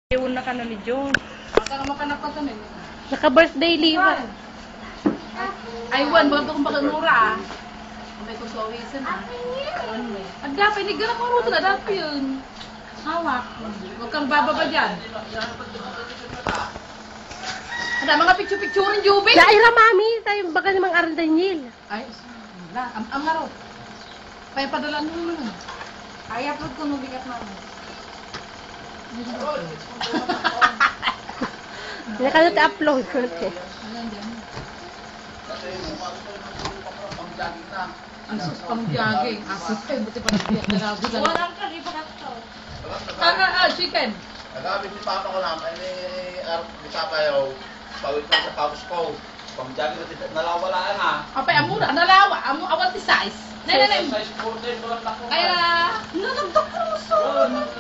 Iwan na ka na ni June. Maka naman ka napatan eh. Naka-birthday leave. Ay, Wan, bago kong pakanura ah. May kong sawisan ah. Ang dapat, hindi ka na maruto na dapat yun. Hawak. Huwag kang bababa dyan. Ada, mga picture-picturein, Jubin. Naira, mami. Tayo baka namang Arandanyil. Ay, wala. Ang maro. Kaya padalan mo naman. Ay, upload ko nung bigat mami. Nakalot upload ko ito. Ang sus pang jogging. Asip eh, buti pa nagbiyak na nabi ka. Walang kalipakat to. Chicken. Nagamit ni Papa ko lang, ni Papa yaw, pawit na sa paus ko. Pamjagi na nalawala nga. Apay, amura, nalawa, awan ti size. Nay. Size 14 ko lang ako. Kaya, nanagdak ka mo so.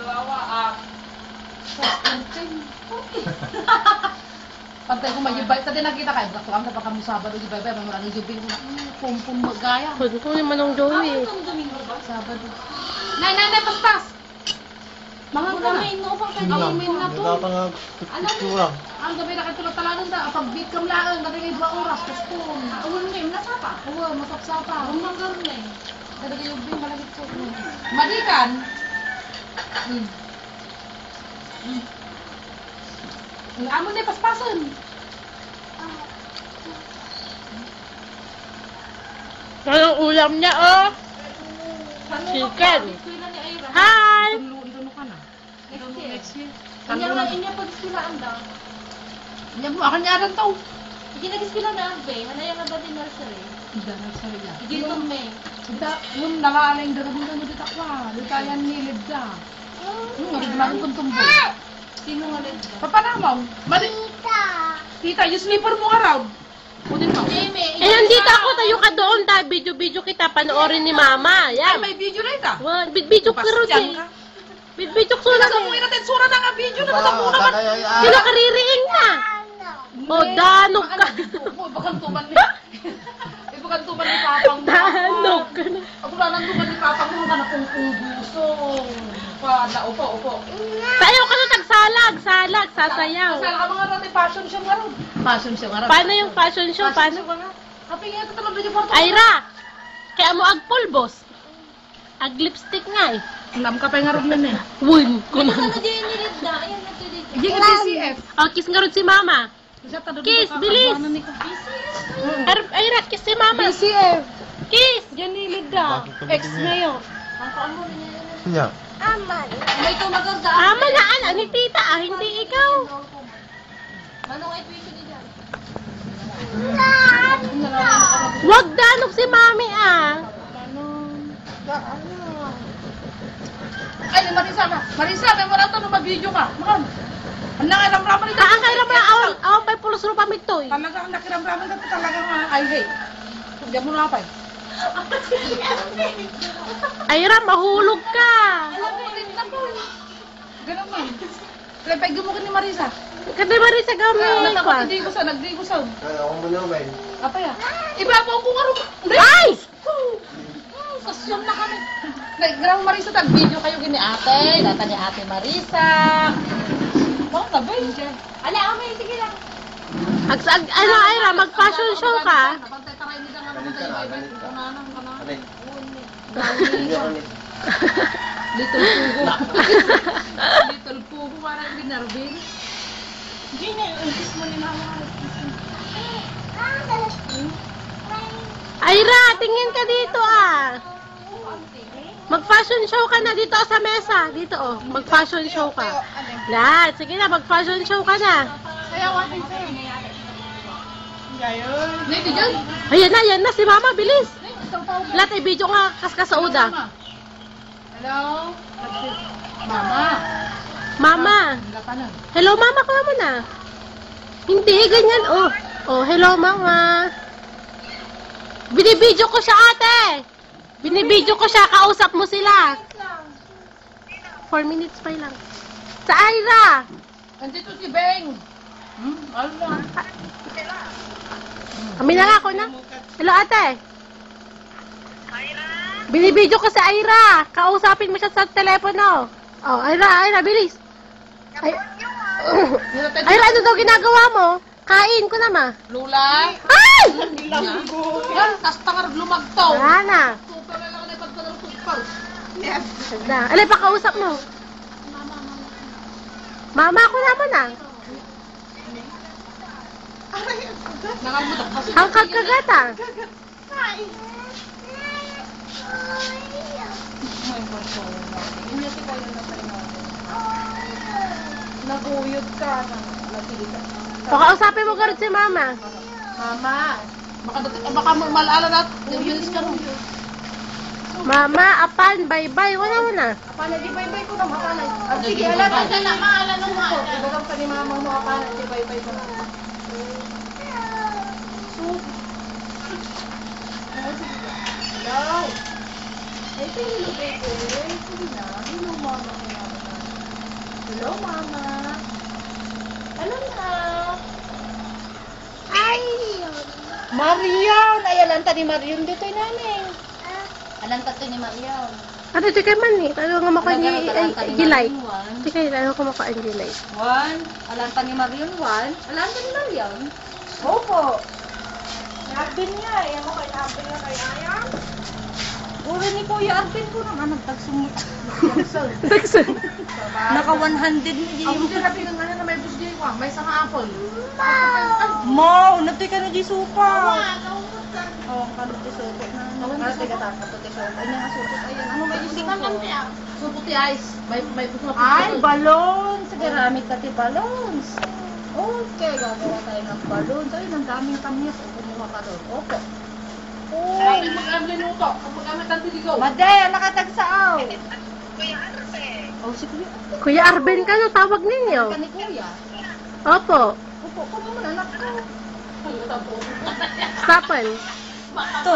Nalawa ah. Pantay ko magibay. Tadi nakita kayo. Bakit lang napaka mo Sabado di bye-bye. Maraming jubing ko na. Pumpum magaya. Kung ko naman ang Joey. Sabado. Nay, paspas. Mga gamay no pa kay gamay na to. Ang gabi na katulad talagang da. Pag beat kam laang gabi kay 2 oras postpone. Awon ni nasapa. Oo, masapsapa. Ang manggar ni. Kada jubing malagit ko. Madikan. Amo na paspason. Anong ulam niya, oh? Chicken. Hi! Inuno ka na. Next year. Inya lang inya pag iskilaan daw. Inya mo akan yaran to. Hindi nag-iskila na abe. Hanaya nga ba din nursery? Hindi na sorry ya. Hindi ito me. Kita mun nalaling darabon mo dito akwa. Likayan ni Lidda. Nagdalagan kong tumbo. Sino nga rin daw? Papanamaw. Mali. Tita, yung slipper mo araw. Kunin mo. Jamie, Eh, nandito ako. Tayo ka doon. Dahil video kita. Panoorin ni Mama. Ay, Yan. may video na ita. Video ko rin eh. Video ko rin Nasa mo eh. natin sura na nga video na nasa mo naman. Sino kaririing na? Oh, danog ka. Bakantuman ni. Bakantuman ni Papang. Danog ka na. Ako na nanduman ni Papang mo ka na kung ubuso. Pada, upo. Sayaw ka na tagsalag. Salag, sasayaw. Kasala ka mga natin, fashion show nga rin. Fashion show nga rin. Paano yung fashion show? Paano? Happy nga ito talaga yung porto. Ayra! Kaya mo agpulbos. Ag lipstick nga eh. Alam ka pa yung nga rin eh. Wun ko Ano na. na din ni Linda? Ayan na din. Hindi ka DCF. Oh, kiss nga rin si Mama. Kiss, bilis. Ayra, kiss si Mama. DCF. Kiss! Yan ni Lida. Ex ngayon. Ang paamo rin niya. Yeah. May tumaganda. Ama na anak ni tita ah, hindi ikaw. Anong tuition ni Jan? Wag danog si Mami ah. Ay, Marisa na. Marisa, may wala ito nung mag-video ka. Makan. Ang nakiramraman nito. Ang kairam na awan pa pulos rupa mito eh. Talaga, ang nakiramraman nito talaga nga. Ay, hey. Diyan mo na pa eh. Ayra, mahulog ka. Alam mo rin na po. Ganun man. Lepay gumukin ni Marisa. Kasi Marisa gamay ko. Nagdigusan. Kaya ako mo naman. Apa ya? Iba po ko nga rin. Ay! Kasyam na kami. Nag-grang Marisa, tag-video kayo gini ate. Data ni ate Marisa. Bakit na ba yun dyan? Ala, amay, sige lang. Ano Ayra, mag-fashion show ka? Napantay taray nila nga naman tayo. Iba-iba. Kunanang ka na. Ano? Little Pugo. Little Pugo, parang binarbin. Hindi na, kiss mo ni Mama. Ayra, tingin ka dito ah. Mag-fashion show ka na dito sa mesa. Dito oh, mag-fashion show ka. Lahat, sige na, mag-fashion show ka na. Sayawan din sa'yo. Nito dyan? Ayan na, si Mama, bilis. Isang tao mo. Lahat ay video nga kaskas sa uda. Hello? Mama. Mama. Hangga ka na. Hello, Mama, kuha mo na. Hindi, ganyan. Oh, hello, Mama. Binibidyo ko siya, ate. Binibidyo ko siya, kausap mo sila. 4 minutes pa lang. Sa Ayra. Nandito si Beng. Ano? Kami na nga ako na. Hello, ate. Binibidyo ko si Ayra. Kausapin mo siya sa telepono. Oh, Ayra, bilis. Ay, Ay, ano daw ginagawa mo? Kain ko na, ma. Lula. Ay! Yan, kastangar lumagtaw. Wala na. Super na lang na ipagpagpagpag. Na. Alay, pakausap mo. Mama ako naman ah. Nangamutak kasi. Hangkag kagat ah. Naguyod ka na. Pakausapin mo garot si mama. Mama. Baka malala na. Bilis ka rin. Mama, apan, bye-bye. Wala mo na. Apana, di bye-bye ko na. Apana. Sige, alam ka na. Maala nung maala. Ibagang pa ni mama mo. Apana, di bye-bye ko na. Hello. Ay, hello, baby. Sige na. Hello, mama. Hello, mama. Hello na. Ay! Marion! Ay, alanta ni Marion dito yung nanay. Alanta to ni Marion. Ano, di kay man eh. Ano nga makain ni Gilay. Di kay, ano ka makain Gilay. One. Alanta ni Marion, one. Alanta ni Marion? Opo. Nabin niya. Ayan mo kay nabin niya kay Ayan. Uri ni Kuya Arvin ko naman. Nagtagsumot. Dagsan. Naka 100 ni Ako din natin ng ano na may busdi ko. May isang apple. Mo, natoy ka na di supa. Oh, kano di supa na. Ano tiga ta ka di supa. Ay nga supa ayan. Ano may supa? Suputi ice. May buto na Ay, balon. Sige, ramit ka ti balons. Okay, gagawa tayo ng balons. Ay, ang daming kamyas. O, kumuha ka doon. Okay. Ay, mag-am linuto. Kapag amat ang tiligaw. Maday, nakatagsaaw. Oh, si Kuya. Kuya Arben ka na, tawag ninyo. Ka ni Kuya. Opo. Upo ko naman, anak ko. Stapan. Ito,